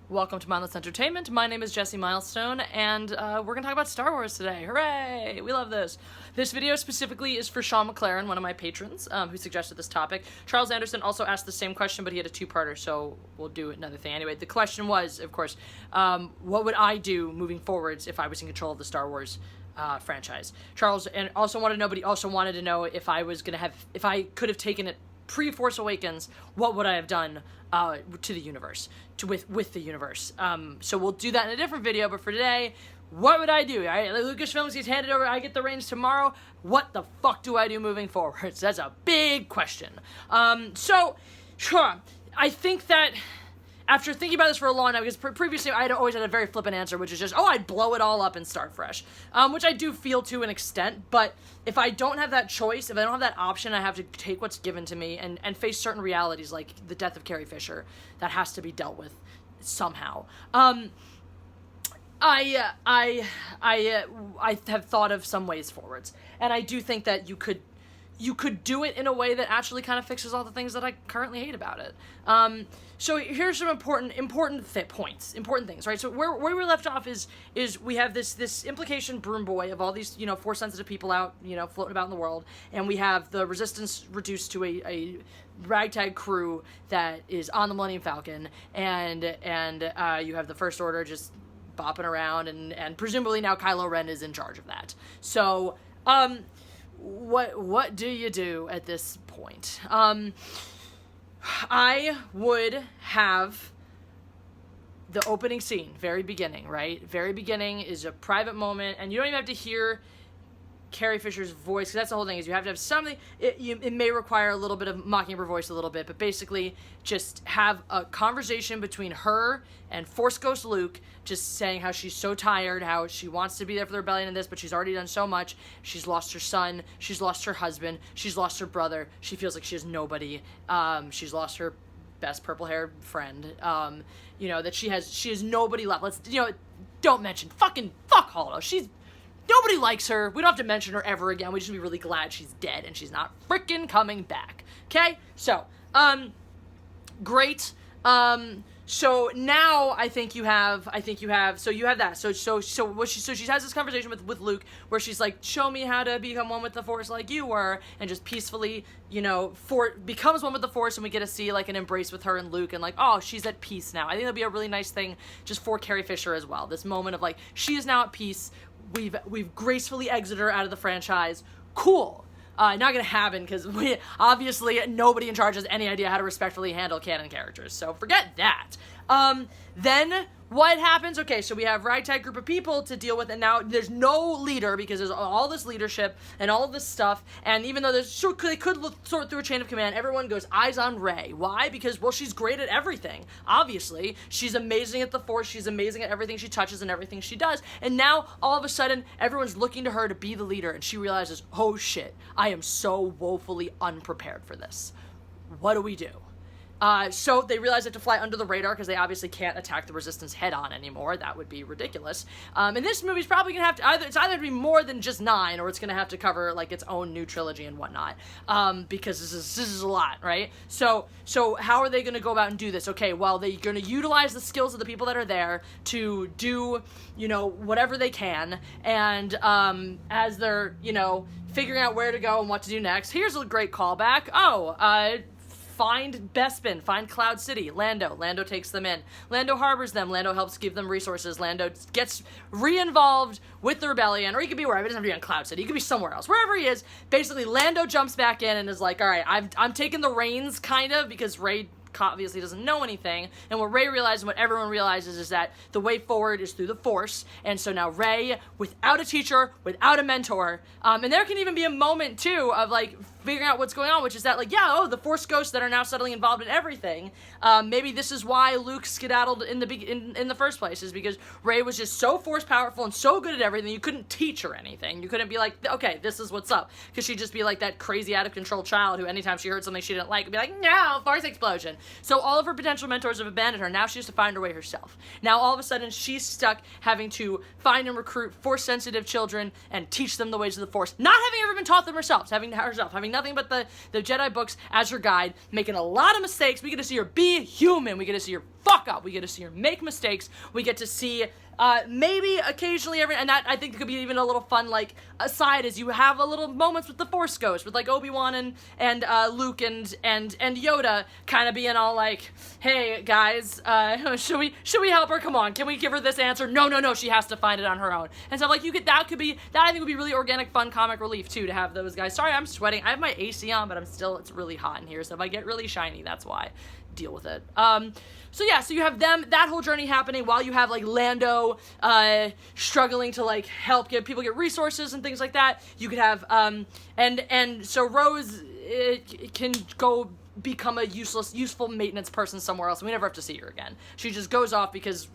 Welcome to Mindless Entertainment. My name is Jesse Milestone, and we're going to talk about Star Wars today. Hooray! We love this. This video specifically is for Sean McLaren, one of my patrons, who suggested this topic. Charles Anderson also asked the same question, but he had a two-parter, so we'll do another thing. Anyway, the question was, of course, what would I do moving forwards if I was in control of the Star Wars franchise? Charles and also wanted to know, but he also wanted to know if I could have taken it pre-Force Awakens, what would I have done to the universe, with the universe? So we'll do that in a different video, but for today, what would I do? All right, Lucasfilms gets handed over, I get the reins tomorrow. What the fuck do I do moving forward? That's a big question. Sure, I think that after thinking about this for a long time, because previously I had always had a very flippant answer, which is just, I'd blow it all up and start fresh, which I do feel to an extent, but if I don't have that choice, if I don't have that option, I have to take what's given to me and face certain realities, like the death of Carrie Fisher, that has to be dealt with somehow. I have thought of some ways forwards, and I do think that you could do it in a way that actually kind of fixes all the things that I currently hate about it. So here's some important things, right? So where we left off is we have this implication broom boy of all these, Force sensitive people out, floating about in the world, and we have the Resistance reduced to a ragtag crew that is on the Millennium Falcon, and you have the First Order just bopping around, and presumably now Kylo Ren is in charge of that. So, what do you do at this point? I would have the opening scene, very beginning, right? Very beginning is a private moment, and you don't even have to hear Carrie Fisher's voice, because that's the whole thing, is you have to have something. It may require a little bit of mocking her voice a little bit, but basically just have a conversation between her and Force Ghost Luke, just saying how she's so tired, how she wants to be there for the rebellion and this, but she's already done so much. She's lost her son, she's lost her husband, she's lost her brother, she feels like she has nobody, she's lost her best purple-haired friend, that she has nobody left. Don't mention, fuck Hollow, nobody likes her. We don't have to mention her ever again. We just be really glad she's dead and she's not freaking coming back. Okay? So, great. So now I think you have that. So you have that. So she has this conversation with Luke where she's like, show me how to become one with the Force like you were, and just peacefully, becomes one with the Force, and we get to see like an embrace with her and Luke, and like, she's at peace now. I think that'll be a really nice thing just for Carrie Fisher as well. This moment of like, she is now at peace. We've gracefully exited her out of the franchise. Cool. Not gonna happen, because obviously nobody in charge has any idea how to respectfully handle canon characters, so forget that. Then what happens? Okay, so we have ragtag group of people to deal with, and now there's no leader, because there's all this leadership and all of this stuff, and even though they could sort through a chain of command, everyone goes eyes on Rey. Why? Because, she's great at everything. Obviously, she's amazing at the Force, she's amazing at everything she touches and everything she does, and now, all of a sudden, everyone's looking to her to be the leader, and she realizes, oh shit, I am so woefully unprepared for this. What do we do? So they realize they have to fly under the radar, because they obviously can't attack the Resistance head-on anymore. That would be ridiculous. And this movie's probably gonna have to it's either to be more than just 9, or it's gonna have to cover like its own new trilogy and whatnot. Because this is a lot, right? So how are they gonna go about and do this? Okay, well, they're gonna utilize the skills of the people that are there to do, whatever they can, and as they're, figuring out where to go and what to do next, here's a great callback. Find Bespin, find Cloud City, Lando takes them in, Lando harbors them, Lando helps give them resources, Lando gets re-involved with the rebellion, or he could be wherever, he doesn't have to be on Cloud City, he could be somewhere else, wherever he is. Basically, Lando jumps back in and is like, alright, I'm taking the reins, kind of, because Rey obviously doesn't know anything, and what Rey realizes and what everyone realizes is that the way forward is through the Force, and so now Rey, without a teacher, without a mentor, and there can even be a moment, too, of, like, figuring out what's going on, which is that, like, the Force ghosts that are now suddenly involved in everything, maybe this is why Luke skedaddled in the first place, is because Rey was just so Force powerful and so good at everything, you couldn't teach her anything. You couldn't be like, okay, this is what's up, because she'd just be like that crazy out-of-control child who anytime she heard something she didn't like, would be like, no, Force explosion. So all of her potential mentors have abandoned her. Now she has to find her way herself. Now all of a sudden she's stuck having to find and recruit Force-sensitive children and teach them the ways of the Force, not having ever been taught them herself, having nothing but the Jedi books as her guide, making a lot of mistakes. We get to see her be human. We get to see her fuck up. We get to see her make mistakes. We get to see maybe occasionally and that I think could be even a little fun like aside is you have a little moments with the Force Ghost with like Obi-Wan and Luke and Yoda kind of being all like, hey guys, should we help her? Come on, can we give her this answer? No, she has to find it on her own. And so like that I think would be really organic, fun comic relief too to have those guys. Sorry, I'm sweating. I have my AC on, but it's really hot in here, so if I get really shiny, that's why. Deal with it. So you have that whole journey happening while you have like Lando struggling to like help people get resources and things like that. You could have and so Rose can go become a useful maintenance person somewhere else, and we never have to see her again. She just goes off because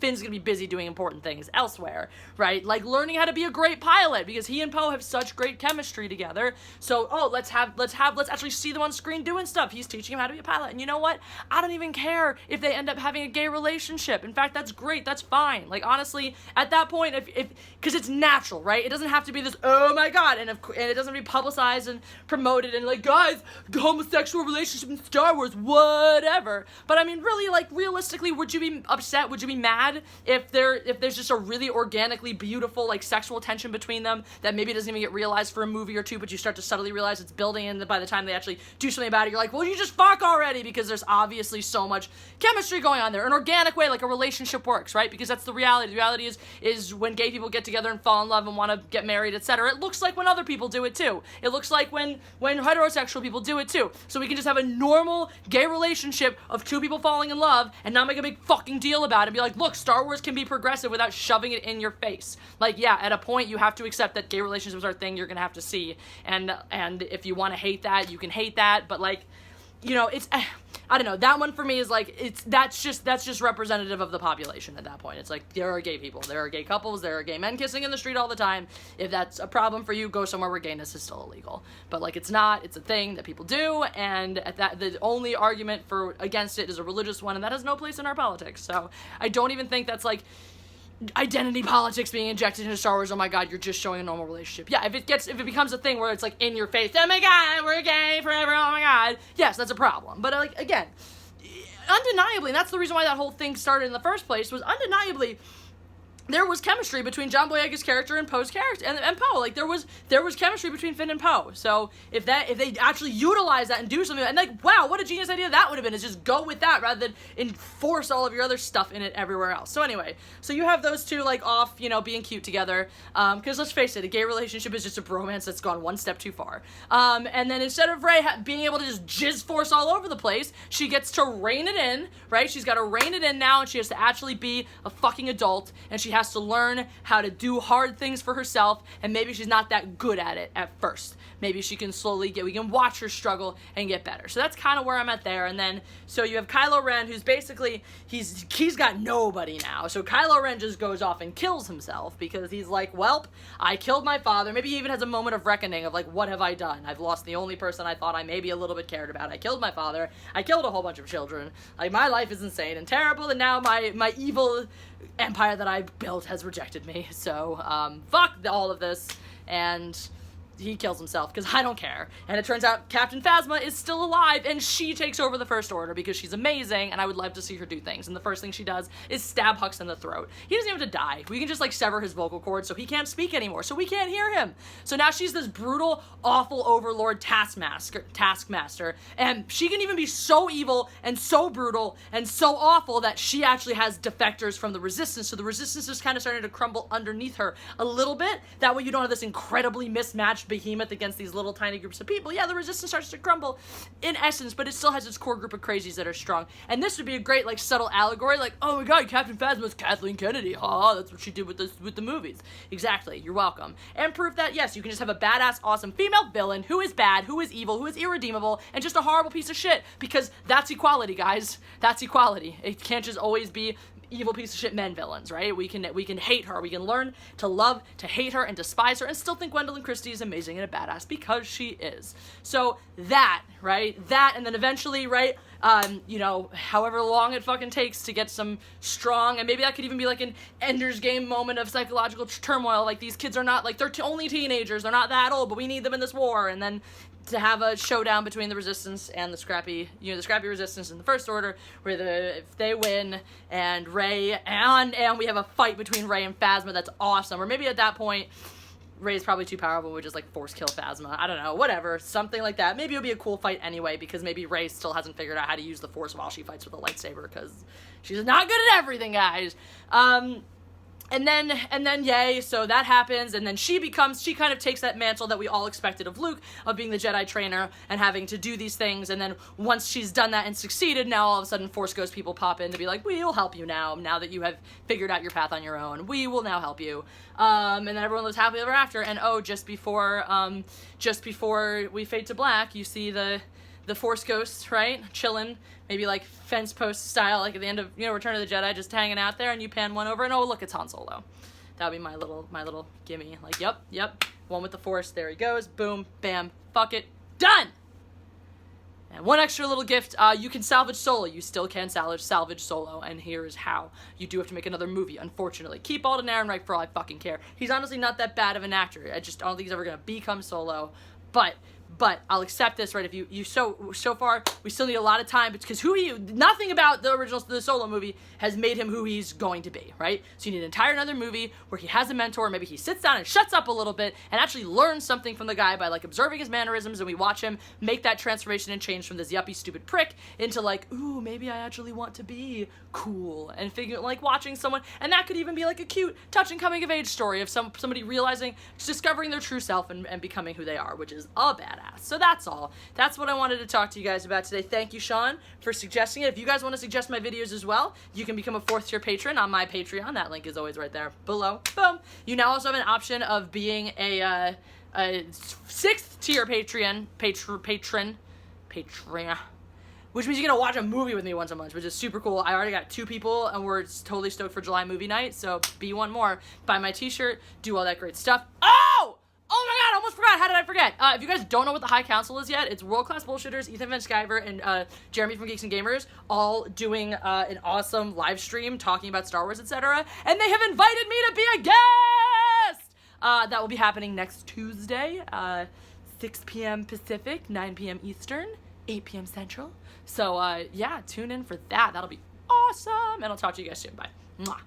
Finn's gonna be busy doing important things elsewhere, right? Like learning how to be a great pilot because he and Poe have such great chemistry together. So let's actually see them on screen doing stuff. He's teaching him how to be a pilot, and you know what? I don't even care if they end up having a gay relationship. In fact, that's great. That's fine. Like honestly, at that point, if because it's natural, right? It doesn't have to be this oh my god, and it doesn't be publicized and promoted and like guys, homosexual relationship in Star Wars, whatever. But I mean, really, like, realistically, would you be upset? Would you be mad if there's just a really organically beautiful, like, sexual tension between them that maybe doesn't even get realized for a movie or two, but you start to subtly realize it's building, and by the time they actually do something about it, you're like, well, you just fuck already, because there's obviously so much chemistry going on there. An organic way, like a relationship works, right? Because that's the reality. The reality is when gay people get together and fall in love and want to get married, etc., it looks like when other people do it too. It looks like when heterosexual people do it too. So we can just have a normal gay relationship of two people falling in love and not make a big fucking deal about it and be like, look, Star Wars can be progressive without shoving it in your face. Like, yeah, at a point you have to accept that gay relationships are a thing you're gonna have to see, and if you want to hate that, you can hate that, but like, you know, it's I don't know, that one for me is like, that's just representative of the population at that point. It's like, there are gay people, there are gay couples, there are gay men kissing in the street all the time. If that's a problem for you, go somewhere where gayness is still illegal. But like, it's not, it's a thing that people do, and at that, the only argument against it is a religious one, and that has no place in our politics. So I don't even think that's like identity politics being injected into Star Wars. Oh my god, you're just showing a normal relationship. Yeah, if it becomes a thing where it's like in your face, oh my god, we're gay forever, oh my god, yes, that's a problem. But like, again, undeniably, and that's the reason why that whole thing started in the first place, was undeniably there was chemistry between John Boyega's character and Poe's character and Poe. Like there was chemistry between Finn and Poe. So if they actually utilize that and do something, and like, wow, what a genius idea that would have been, is just go with that rather than enforce all of your other stuff in it everywhere else. So anyway, so you have those two like off, you know, being cute together. Because let's face it, a gay relationship is just a bromance that's gone one step too far. And then instead of Rey being able to just jizz force all over the place, she gets to rein it in, right? She's got to rein it in now, and she has to actually be a fucking adult, and she has to learn how to do hard things for herself, and maybe she's not that good at it at first. Maybe she can we can watch her struggle and get better. So that's kind of where I'm at there. And then, so you have Kylo Ren, who's basically, he's got nobody now. So Kylo Ren just goes off and kills himself because he's like, welp, I killed my father. Maybe he even has a moment of reckoning of like, what have I done? I've lost the only person I thought I maybe a little bit cared about. I killed my father. I killed a whole bunch of children. Like, my life is insane and terrible, and now my evil empire that I built has rejected me. So, fuck all of this, and he kills himself because I don't care. And it turns out Captain Phasma is still alive, and she takes over the First Order because she's amazing, and I would love to see her do things. And the first thing she does is stab Hux in the throat. He doesn't even have to die. We can just like sever his vocal cords so he can't speak anymore, so we can't hear him. So now she's this brutal, awful overlord taskmaster, and she can even be so evil and so brutal and so awful that she actually has defectors from the Resistance. So the Resistance is kind of starting to crumble underneath her a little bit. That way you don't have this incredibly mismatched behemoth against these little tiny groups of people. Yeah, the Resistance starts to crumble in essence, but it still has its core group of crazies that are strong. And this would be a great like subtle allegory, like, oh my god, Captain Phasma is Kathleen Kennedy. Ha, that's what she did with the movies. Exactly, you're welcome. And proof that yes, you can just have a badass, awesome female villain who is bad, who is evil, who is irredeemable, and just a horrible piece of shit, because that's equality, guys. That's equality. It can't just always be evil piece of shit men villains, right? We can hate her. We can learn to love, to hate her, and despise her, and still think Gwendolyn Christie is amazing and a badass, because she is. So that, right? That, and then eventually, right? You know, however long it fucking takes to get some strong, and maybe that could even be like an Ender's Game moment of psychological turmoil. Like, these kids are not, like, they're only teenagers. They're not that old, but we need them in this war. And then to have a showdown between the Resistance and the scrappy Resistance in the First Order, where if they win, and Rey, and we have a fight between Rey and Phasma, that's awesome. Or maybe at that point, Rey's probably too powerful, we just, like, force kill Phasma. I don't know, whatever, something like that. Maybe it'll be a cool fight anyway, because maybe Rey still hasn't figured out how to use the Force while she fights with a lightsaber, because she's not good at everything, guys. And then yay, so that happens, and then she kind of takes that mantle that we all expected of Luke, of being the Jedi trainer, and having to do these things, and then once she's done that and succeeded, now all of a sudden Force Ghost people pop in to be like, we'll help you now that you have figured out your path on your own, we will now help you. And then everyone lives happily ever after, and oh, just before we fade to black, you see the Force Ghosts, right, chilling, maybe like fence post style, like at the end of, you know, Return of the Jedi, just hanging out there, and you pan one over, and oh, look, it's Han Solo. That would be my little gimme. Like, yep, one with the Force, there he goes, boom, bam, fuck it, done! And one extra little gift, you can salvage Solo. You still can salvage Solo, and here's how. You do have to make another movie, unfortunately. Keep Alden Ehrenreich for all I fucking care. He's honestly not that bad of an actor. I don't think he's ever gonna become Solo, but I'll accept this, right? If so far, we still need a lot of time, because nothing about the Solo movie has made him who he's going to be, right? So you need an entire another movie where he has a mentor, maybe he sits down and shuts up a little bit and actually learns something from the guy by, like, observing his mannerisms, and we watch him make that transformation and change from this yuppie stupid prick into, like, ooh, maybe I actually want to be cool, and watching someone, and that could even be like a cute, touching coming-of-age story of somebody realizing, discovering their true self and becoming who they are, which is a badass. So that's all. That's what I wanted to talk to you guys about today. Thank you, Sean, for suggesting it. If you guys want to suggest my videos as well, you can become a 4th tier patron on my Patreon. That link is always right there below. Boom. You now also have an option of being a 6th tier patron, which means you get to watch a movie with me once a month, which is super cool. I already got 2 people, and we're totally stoked for July movie night, so be one more. Buy my t-shirt, do all that great stuff. Oh my god, I almost forgot. How did I forget? If you guys don't know what the High Council is yet, it's World Class Bullshitters, Ethan Van Sciver, and Jeremy from Geeks and Gamers, all doing an awesome live stream talking about Star Wars, etc. And they have invited me to be a guest! That will be happening next Tuesday, 6 p.m. Pacific, 9 p.m. Eastern, 8 p.m. Central. So, yeah, tune in for that. That'll be awesome. And I'll talk to you guys soon. Bye. Mwah.